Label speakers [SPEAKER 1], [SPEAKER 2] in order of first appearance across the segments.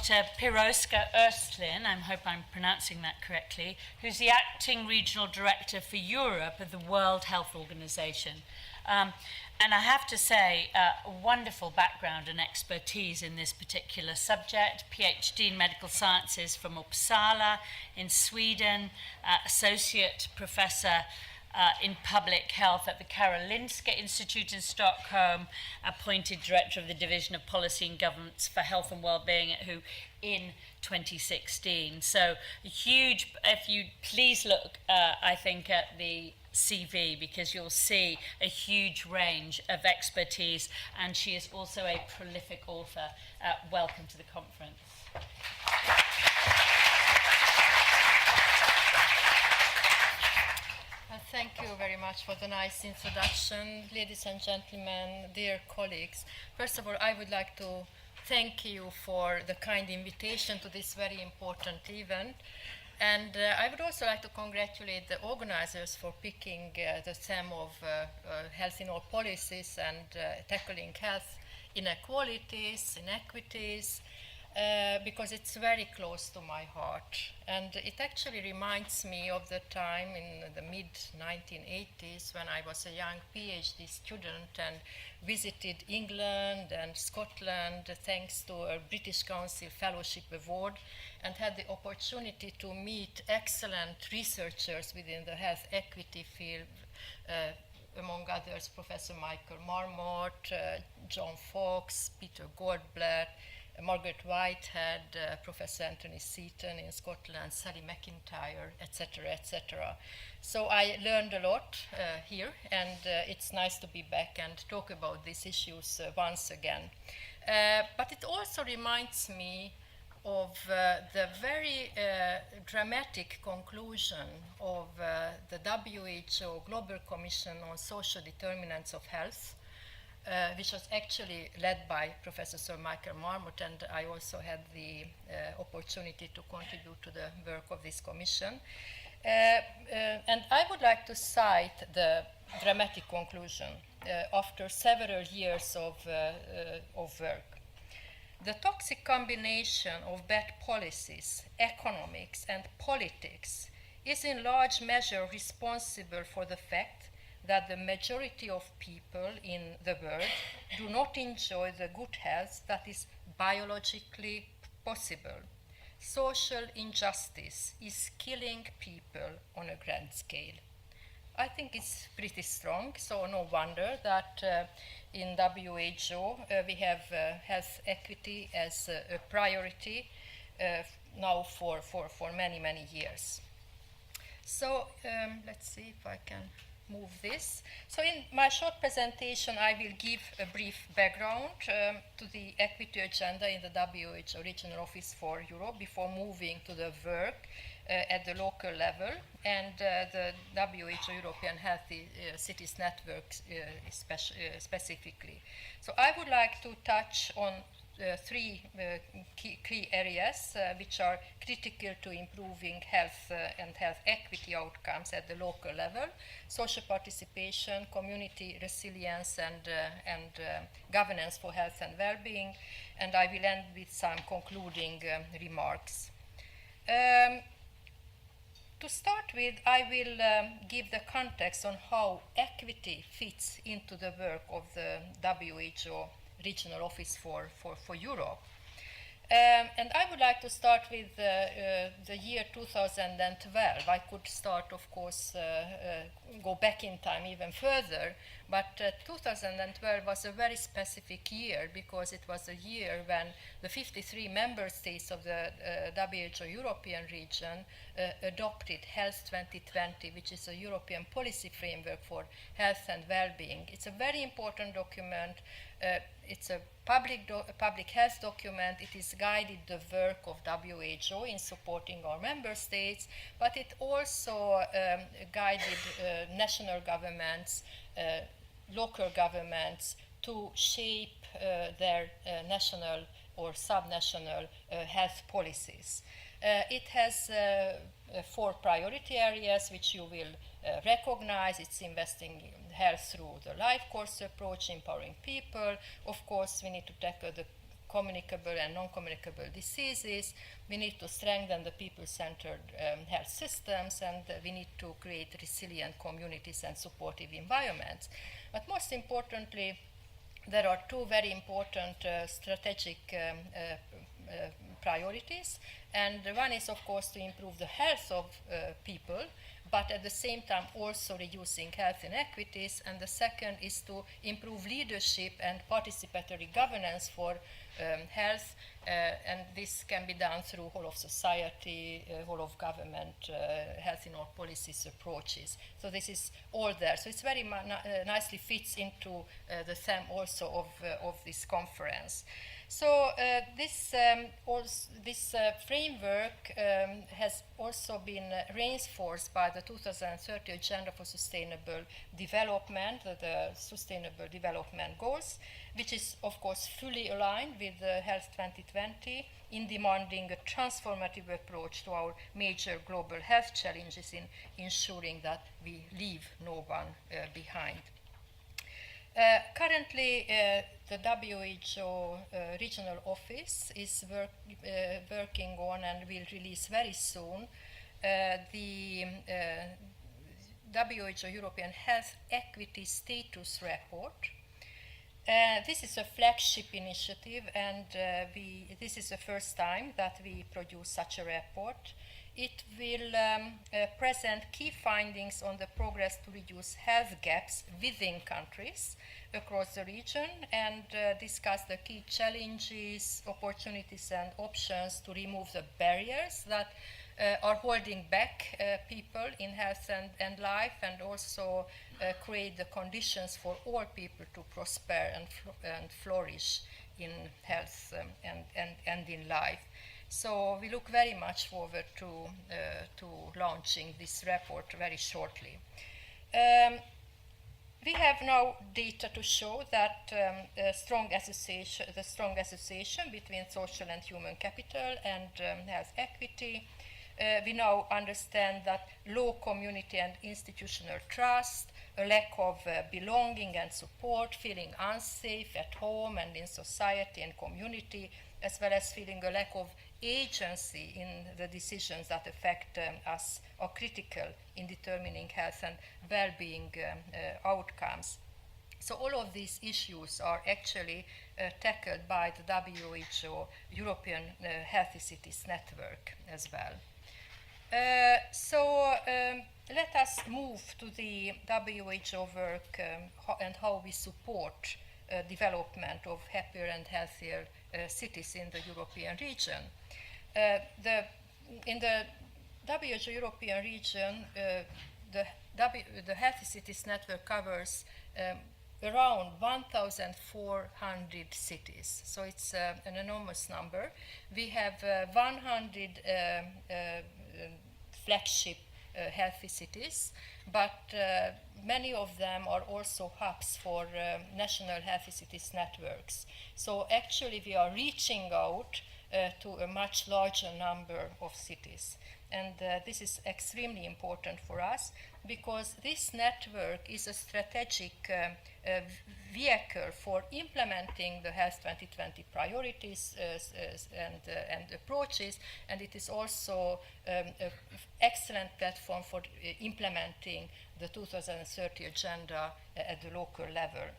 [SPEAKER 1] Dr. Piroska Östlin, I hope I'm pronouncing that correctly, who's the Acting Regional Director for Europe of the World Health Organization. And I have to say, a wonderful background and expertise in this particular subject. PhD in Medical Sciences from Uppsala in Sweden, Associate Professor in Public Health at the Karolinska Institute in Stockholm, appointed Director of the Division of Policy and Governance for Health and Wellbeing at WHO in 2016. So a huge, if you please look, I think, at the CV, because you'll see a huge range of expertise, and she is also a prolific author. Welcome to the conference.
[SPEAKER 2] Thank you very much for the nice introduction, ladies and gentlemen, dear colleagues. First of all, I would like to thank you for the kind invitation to this very important event. And I would also like to congratulate the organizers for picking the theme of health in all policies and tackling health inequalities, inequities, because it's very close to my heart. And it actually reminds me of the time in the mid-1980s when I was a young PhD student and visited England and Scotland thanks to a British Council Fellowship Award, and had the opportunity to meet excellent researchers within the health equity field, among others Professor Michael Marmot, John Fox, Peter Goldblatt, Margaret Whitehead, Professor Anthony Seaton in Scotland, Sally McIntyre, etc., etc. So I learned a lot here, and it's nice to be back and talk about these issues once again. But it also reminds me of the very dramatic conclusion of the WHO Global Commission on Social Determinants of Health, which was actually led by Professor Sir Michael Marmot, and I also had the opportunity to contribute to the work of this commission. And I would like to cite the dramatic conclusion after several years of work. The toxic combination of bad policies, economics, and politics is in large measure responsible for the fact that the majority of people in the world do not enjoy the good health that is biologically possible. Social injustice is killing people on a grand scale. I think it's pretty strong, so no wonder that in WHO we have health equity as a priority now for many, many years. So let's see if I can move this. So in my short presentation, I will give a brief background to the equity agenda in the WHO Regional Office for Europe before moving to the work at the local level and the WHO European Healthy Cities Network specifically. So I would like to touch on three key areas which are critical to improving health and health equity outcomes at the local level: social participation, community resilience, and governance for health and well-being. And I will end with some concluding remarks. To start with, I will give the context on how equity fits into the work of the WHO Regional Office for Europe. And I would like to start with the year 2012. I could start, of course, go back in time even further, but 2012 was a very specific year because it was a year when the 53 member states of the WHO European region adopted Health 2020, which is a European policy framework for health and well-being. It's a very important document. It's a public health document. It has guided the work of WHO in supporting our member states, but it also guided national governments, local governments to shape their national or subnational health policies. It has 4 priority areas which you will recognize. It's investing in health through the life course approach, empowering people. Of course, we need to tackle the communicable and non-communicable diseases. We need to strengthen the people-centered health systems, and we need to create resilient communities and supportive environments. But most importantly, there are two very important strategic priorities, and one is, of course, to improve the health of people, but at the same time also reducing health inequities, and the second is to improve leadership and participatory governance for health, and this can be done through whole of society, whole of government, health in all policies approaches. So this is all there. So it's very nicely fits into the theme also of this conference. So this framework has also been reinforced by the 2030 Agenda for Sustainable Development, the Sustainable Development Goals, which is, of course, fully aligned with Health 2020 in demanding a transformative approach to our major global health challenges in ensuring that we leave no one behind. Currently, the WHO regional office is working on and will release very soon the WHO European Health Equity Status Report. This is a flagship initiative, and this is the first time that we produce such a report. It will present key findings on the progress to reduce health gaps within countries across the region, and discuss the key challenges, opportunities, and options to remove the barriers that are holding back people in health and life, and also create the conditions for all people to prosper and flourish in health and in life. So we look very much forward to launching this report very shortly. We have now data to show that the strong association between social and human capital and health equity. We now understand that low community and institutional trust, a lack of belonging and support, feeling unsafe at home and in society and community, as well as feeling a lack of agency in the decisions that affect us, are critical in determining health and well-being outcomes. So all of these issues are actually tackled by the WHO European Healthy Cities Network as well. Let us move to the WHO work and how we support development of happier and healthier cities in the European region. In the WHO European region, the Healthy Cities Network covers around 1,400 cities. So it's an enormous number. We have 100 flagship healthy cities, but many of them are also hubs for national healthy cities networks. So actually we are reaching out to a much larger number of cities. And this is extremely important for us because this network is a strategic vehicle for implementing the Health 2020 priorities and approaches, and it is also an excellent platform for implementing the 2030 agenda at the local level.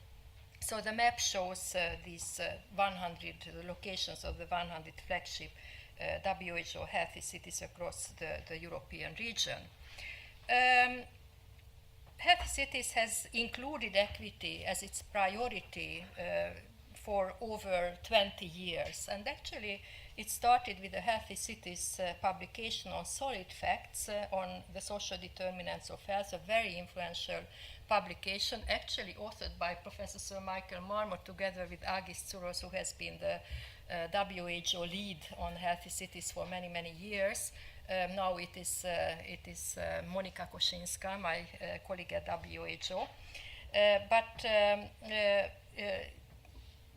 [SPEAKER 2] So the map shows these 100 locations of the 100 flagship WHO healthy cities across the European region. Healthy cities has included equity as its priority for over 20 years, and actually it started with the Healthy Cities publication on Solid Facts on the social determinants of health, a very influential publication, actually authored by Professor Sir Michael Marmot together with Agis Tsouros, who has been the WHO lead on healthy cities for many, many years. Now it is Monika Kosinska, my colleague at WHO.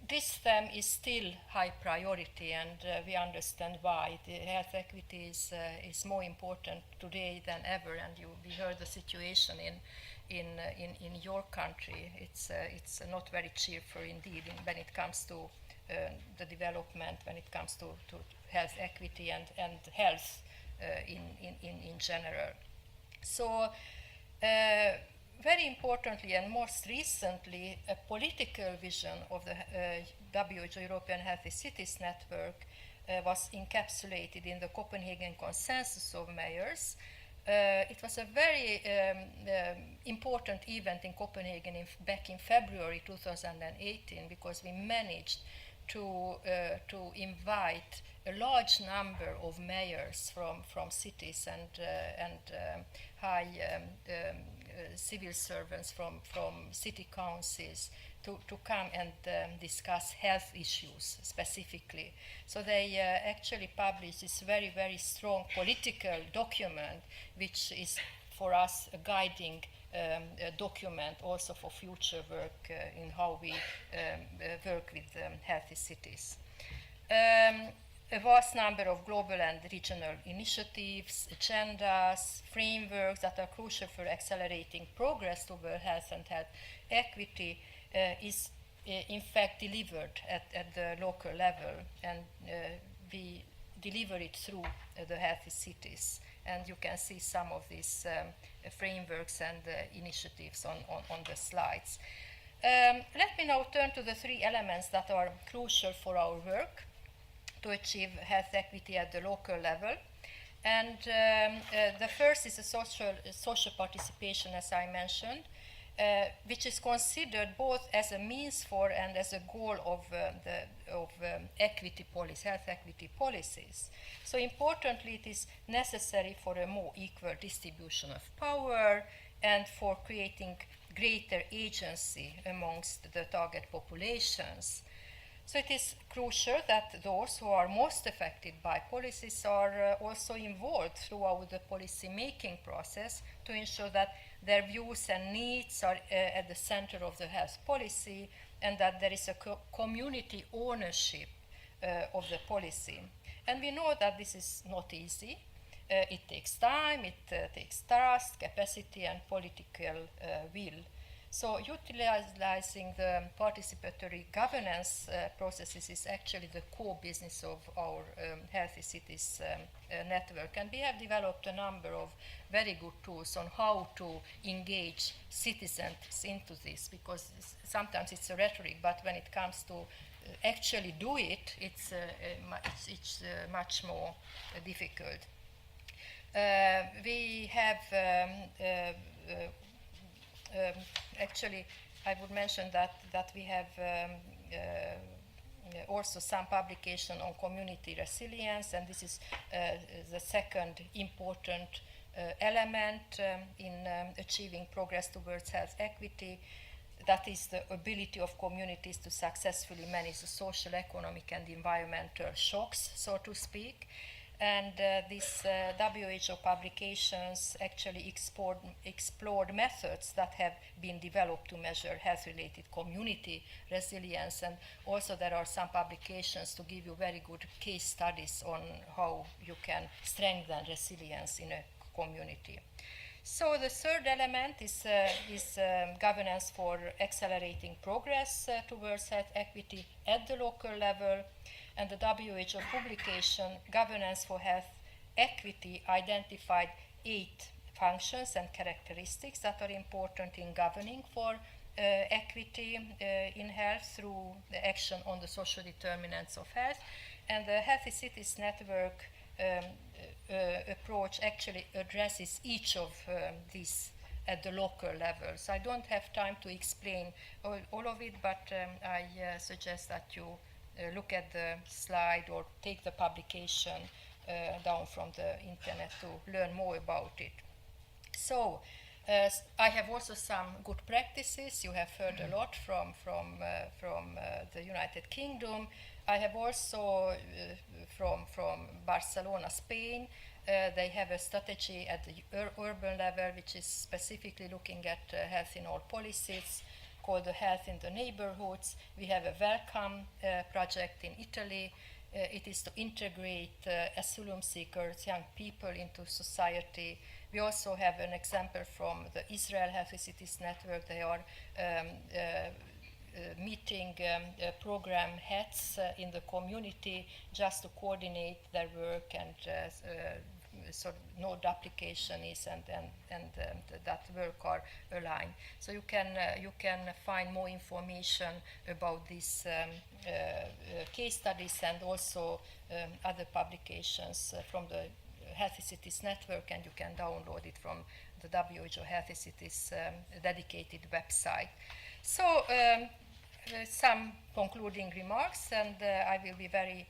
[SPEAKER 2] This theme is still high priority, and we understand why. The health equity is more important today than ever, and we heard the situation in your country. It's not very cheerful indeed when it comes to the development when it comes to health equity and health in general. So very importantly and most recently, a political vision of the WHO European Healthy Cities Network was encapsulated in the Copenhagen Consensus of Mayors. It was a very important event in Copenhagen back in February 2018 because we managed to invite a large number of mayors from cities and high civil servants from city councils to come and discuss health issues specifically. So they actually published this very, very strong political document, which is for us a guiding document also for future work in how we work with healthy cities. A vast number of global and regional initiatives, agendas, frameworks that are crucial for accelerating progress toward health and health equity is in fact delivered at the local level, and we deliver it through the healthy cities. And you can see some of these frameworks and initiatives on the slides. Let me now turn to the three elements that are crucial for our work to achieve health equity at the local level. And the first is a social participation, as I mentioned, which is considered both as a means for and as a goal of equity policy, health equity policies. So importantly, it is necessary for a more equal distribution of power and for creating greater agency amongst the target populations. So it is crucial that those who are most affected by policies are also involved throughout the policy making process to ensure that their views and needs are at the center of the health policy and that there is a community ownership of the policy. And we know that this is not easy. It takes time, it takes trust, capacity, and political will. So utilizing the participatory governance processes is actually the core business of our Healthy Cities network. And we have developed a number of very good tools on how to engage citizens into this, because sometimes it's a rhetoric, but when it comes to actually do it, it's much more difficult. We have actually, I would mention that we have also some publication on community resilience, and this is the second important element in achieving progress towards health equity. That is the ability of communities to successfully manage the social, economic, and environmental shocks, so to speak. And these WHO publications actually explored methods that have been developed to measure health-related community resilience. And also there are some publications to give you very good case studies on how you can strengthen resilience in a community. So the third element is governance for accelerating progress towards health equity at the local level. And the WHO publication, Governance for Health Equity, identified 8 functions and characteristics that are important in governing for equity in health through the action on the social determinants of health. And the Healthy Cities Network approach actually addresses each of these at the local level. So I don't have time to explain all of it, but I suggest that you look at the slide or take the publication down from the internet to learn more about it. So I have also some good practices. You have heard a lot from the United Kingdom. I have also from Barcelona, Spain. They have a strategy at the urban level, which is specifically looking at health in all policies, called the Health in the Neighborhoods. We have a Welcome project in Italy. It is to integrate asylum seekers, young people into society. We also have an example from the Israel Healthy Cities Network. They are meeting program heads in the community just to coordinate their work and so no duplication is and that work are aligned. So you can find more information about these case studies and also other publications from the Healthy Cities Network, and you can download it from the WHO Healthy Cities dedicated website. So some concluding remarks, and I will be very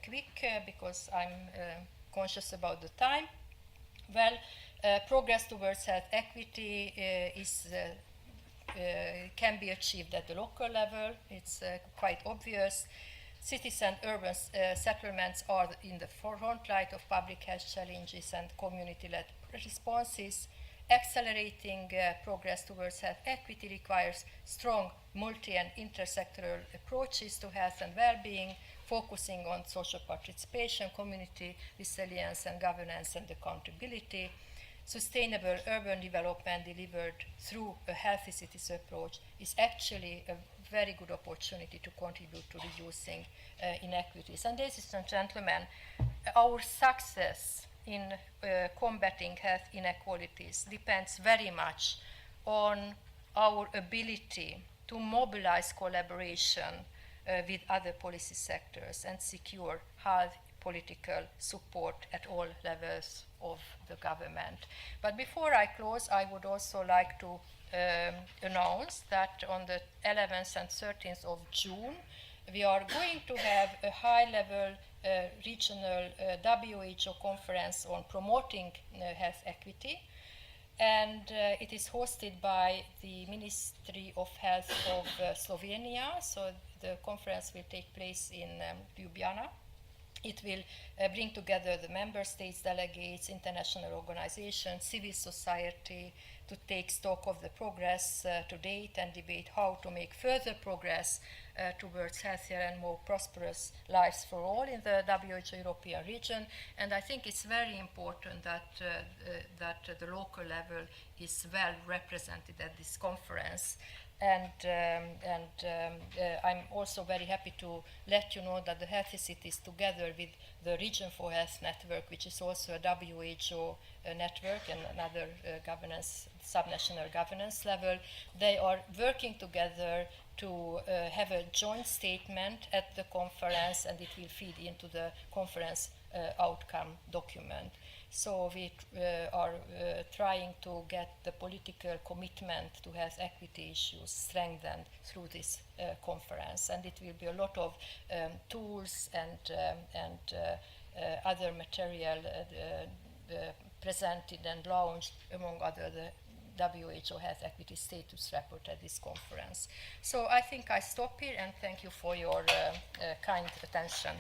[SPEAKER 2] quick because I'm conscious about the time. Well, progress towards health equity can be achieved at the local level. It's quite obvious. Cities and urban settlements are in the forefront light of public health challenges and community-led responses. Accelerating progress towards health equity requires strong multi- and intersectoral approaches to health and well-being, focusing on social participation, community resilience, and governance and accountability. Sustainable urban development delivered through a healthy cities approach is actually a very good opportunity to contribute to reducing inequities. And ladies and gentlemen, our success in combating health inequalities depends very much on our ability to mobilize collaboration with other policy sectors and secure high political support at all levels of the government. But before I close, I would also like to announce that on the 11th and 13th of June, we are going to have a high-level regional WHO conference on promoting health equity. And it is hosted by the Ministry of Health of Slovenia. So the conference will take place in Ljubljana. It will bring together the member states, delegates, international organizations, civil society to take stock of the progress to date and debate how to make further progress towards healthier and more prosperous lives for all in the WHO European region. And I think it's very important that, that the local level is well represented at this conference. And I'm also very happy to let you know that the Healthy Cities, together with the Region for Health Network, which is also a WHO network and another governance, subnational governance level, they are working together to have a joint statement at the conference, and it will feed into the conference outcome document. So we are trying to get the political commitment to health equity issues strengthened through this conference, and it will be a lot of tools and other material presented and launched, among other the WHO Health Equity Status Report at this conference. So I think I stop here and thank you for your kind attention.